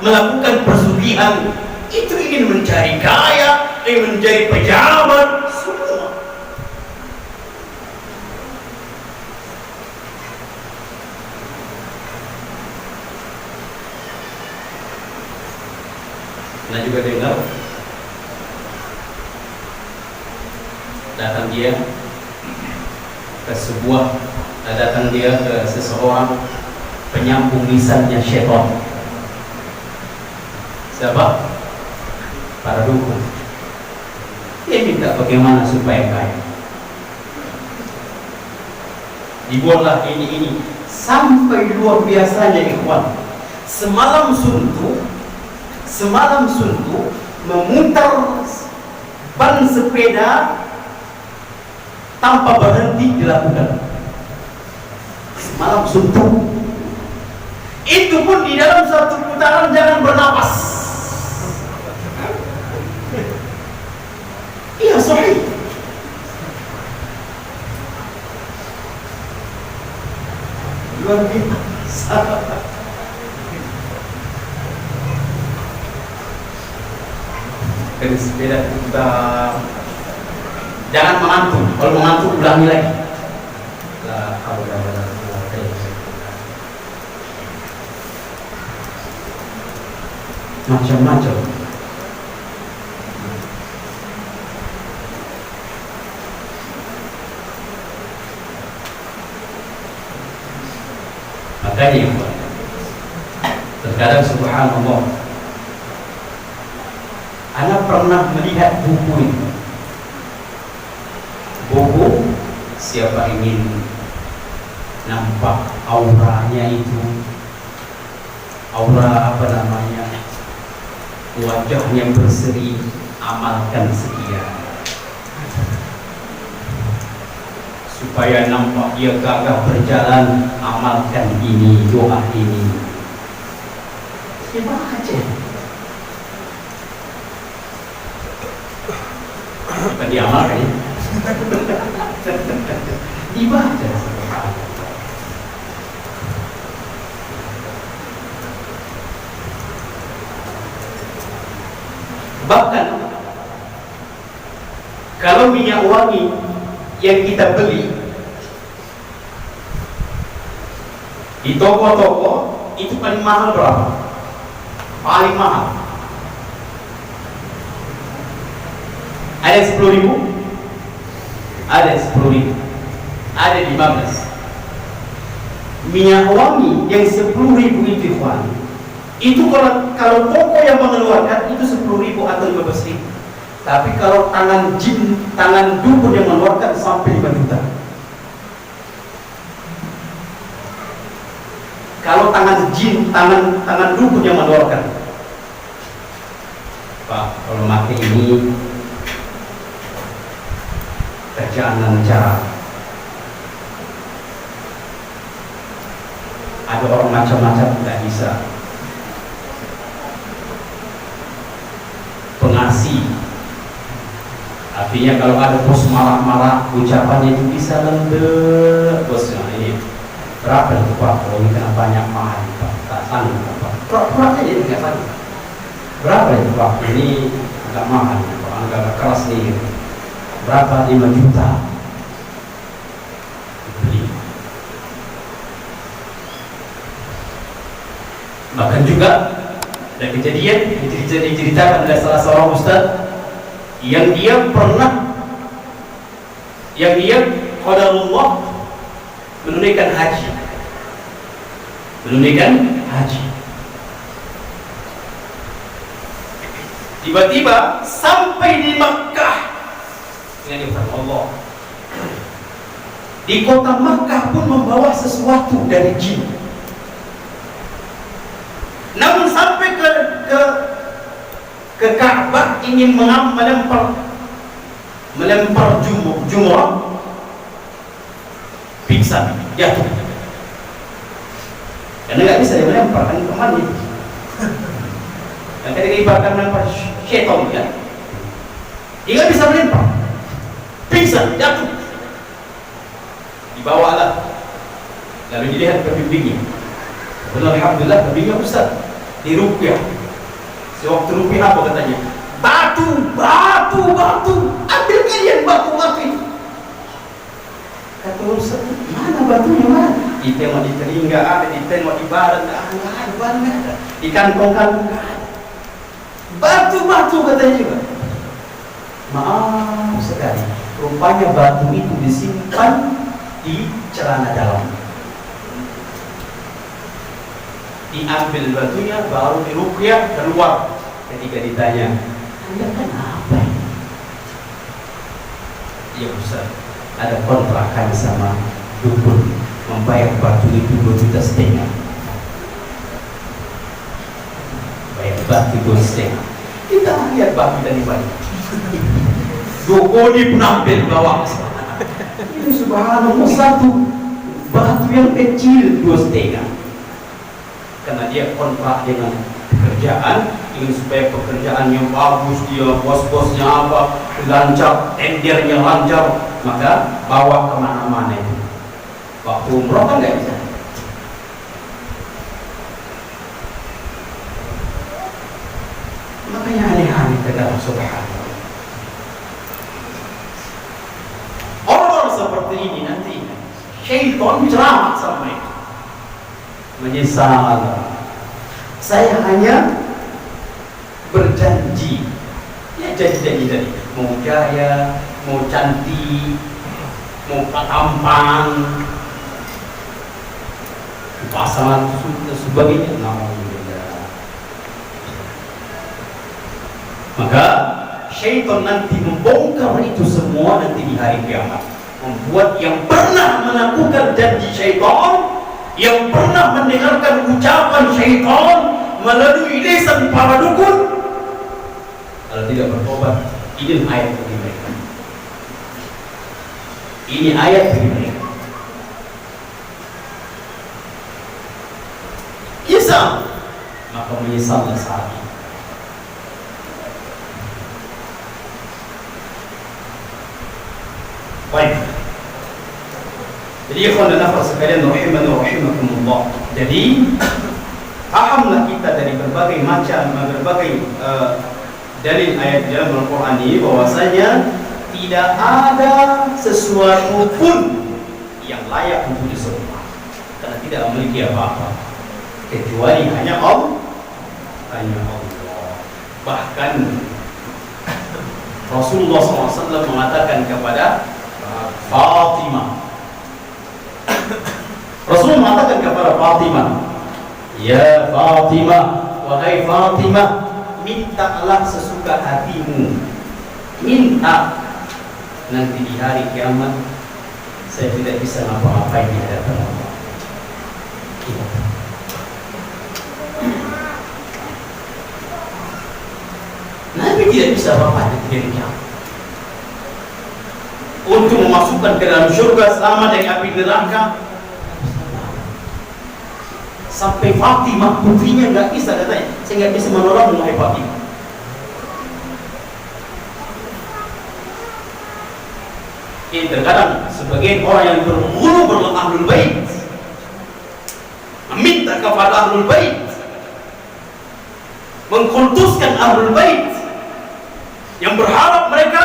Speaker 1: melakukan persugihan itu ingin mencari kaya, ingin menjadi pejabat, semua. Nah juga dengar datang dia ke seseorang penyambung lisannya syaitan. Siapa? Para dukun. Dia minta bagaimana supaya kaya. Dibuatlah ini sampai luar biasanya ikhwan. Semalam suntuk memutar ban sepeda tanpa berhenti dilakukan. Semalam suntuk. Itu pun di dalam satu putaran jangan bernapas. Iya sahih. Luar biasa. Dari sepeda putar. Jangan mengantuk. Kalau mengantuk ulangi lagi. Macam-macam. Makanya terkadang subhanallah, ana pernah melihat buku itu. Buku siapa ingin nampak auranya itu, aura apa namanya, wajahnya berseri, amalkan sekian. Supaya nampak dia gagah berjalan, amalkan ini, doa ini. Siapa aja? Bukan diamalkan ya? Dibaca. Bahkan kalau minyak wangi yang kita beli di toko-toko itu paling mahal berapa? Paling mahal ada 10.000, ada 10.000, ada 15. Minyak wangi yang 10.000 itu ikhwan, itu kalau toko yang mengeluarkan itu 10.000 atau 15.000. Tapi kalau tangan jin, tangan dukun yang mengeluarkan sampai 5 juta. Kalau tangan jin, tangan dukun yang mengeluarkan, Pak, kalau mati ini kerjaan lancar. Ada orang macam-macam tidak bisa. Pengasih, artinya kalau ada bos marah-marah, ucapannya itu bisa lembek. Bosnya ini berapa itu Pak? Kalau ini kena banyak mahal Pak, tak sanggup Pak. Pura-pura aja nggak sanggup. Berapa itu Pak? Ini agak mahal Pak. agak keras nih, berapa? 5 juta beli. Bahkan juga ada kejadian diceritakan oleh salah seorang ustaz yang dia qadarullah menunaikan haji. Tiba-tiba sampai di Makkah, ini Allah. Di kota Makkah pun membawa sesuatu dari jin. Namun sampai ke Ka'bah ingin melempar jumrah, pingsan, jatuh. Karena nggak bisa dia melempar, kan temannya. Yang tadi ibaratkan melempar syaitan, ya. Dia nggak bisa melempar, pingsan, jatuh. Dibawalah, lalu dilihat ke bimbingnya. Alhamdulillah, bimbingnya Ustaz diruqyah. Sewaktu ruqyah apa katanya? Batu, ambil kalian batu ini. Kata Ustaz, mana batunya, mana? Ditengok di telinga ada, ditengok di badan ada, di kantong-kantong ada. Batu katanya juga. Maaf sekali, rupanya batu itu disimpan di celana dalam. Diambil batunya, baru diruqyah, keluar. Ketika ditanya, Anda kenapa ini? Ya Ustaz, ada kontrakan sama dukun, membayar batu itu 2,5 juta. Bayar batu 2,5 juta. Kita lihat batu dari mana? Dukun pun ambil bawa. Ini subhanallah, satu batu yang kecil 2,5 juta. Karena dia kontrak dengan pekerjaan, ingin supaya pekerjaannya bagus, dia bos-bosnya apa, lancar, tendernya lancar, maka bawa kemana-mana itu. Waktu umroh kan nggak bisa. Makanya aneh-aneh terkadang, subhanallah. Orang-orang seperti ini nanti syaitan ceramah sama itu. Menyesal. Saya hanya berjanji, ya janji tadi, mau jaya, mau cantik, mau tampan, pasangan sebagainya. Maka syaitan nanti membongkar itu semua nanti di hari kiamat, membuat yang pernah melakukan janji syaitan, yang pernah mendengarkan ucapan syaitan melalui lisan para dukun, kalau tidak bertobat, ini ayat bagi mereka. Ini ayat bagi mereka. Nyesal, maka menyesallah saat ini. Baik. Jadi ikhwan dan akhwat sekalian rahimani wa rahimakumullah. Jadi pahamlah kita dari berbagai dalil ayat dalam Al-Quran ini bahwasanya tidak ada sesuatu pun yang layak untuk disembah karena tidak memiliki apa-apa kecuali hanya Allah. Bahkan Rasulullah SAW mengatakan kepada Fatimah, Rasul mengatakan kepada Fatimah, ya Fatimah, wahai Fatimah, mintalah sesuka hatimu, minta. Nanti di hari kiamat saya tidak bisa ngapa-ngapain di hadapan Allah. Nabi tidak bisa apa-apa di hari kiamat. Untuk memasukkan ke dalam surga selama dari api neraka, sampai Fatimah putrinya nggak bisa, katanya saya nggak bisa menolong wahai Fatimah. Ini terkadang sebagian orang yang berguru berlaku ahlul bait meminta kepada ahlul bait, mengkultuskan ahlul bait, yang berharap mereka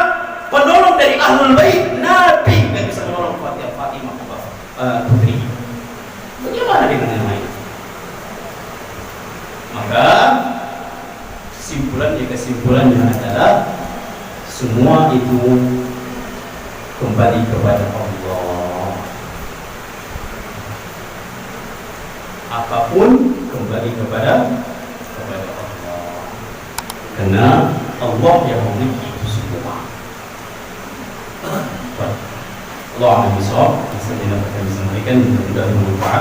Speaker 1: penolong dari Ahlul Bait, Nabi nggak bisa menolong Fatimah putri. Bagaimana dengan yang lain? Maka kesimpulannya adalah semua itu kembali kepada Allah. Apapun kembali kepada Allah. Karena Allah yang memiliki itu semua. Allah akan bisa memberikan mudah-mudahan bermanfaat.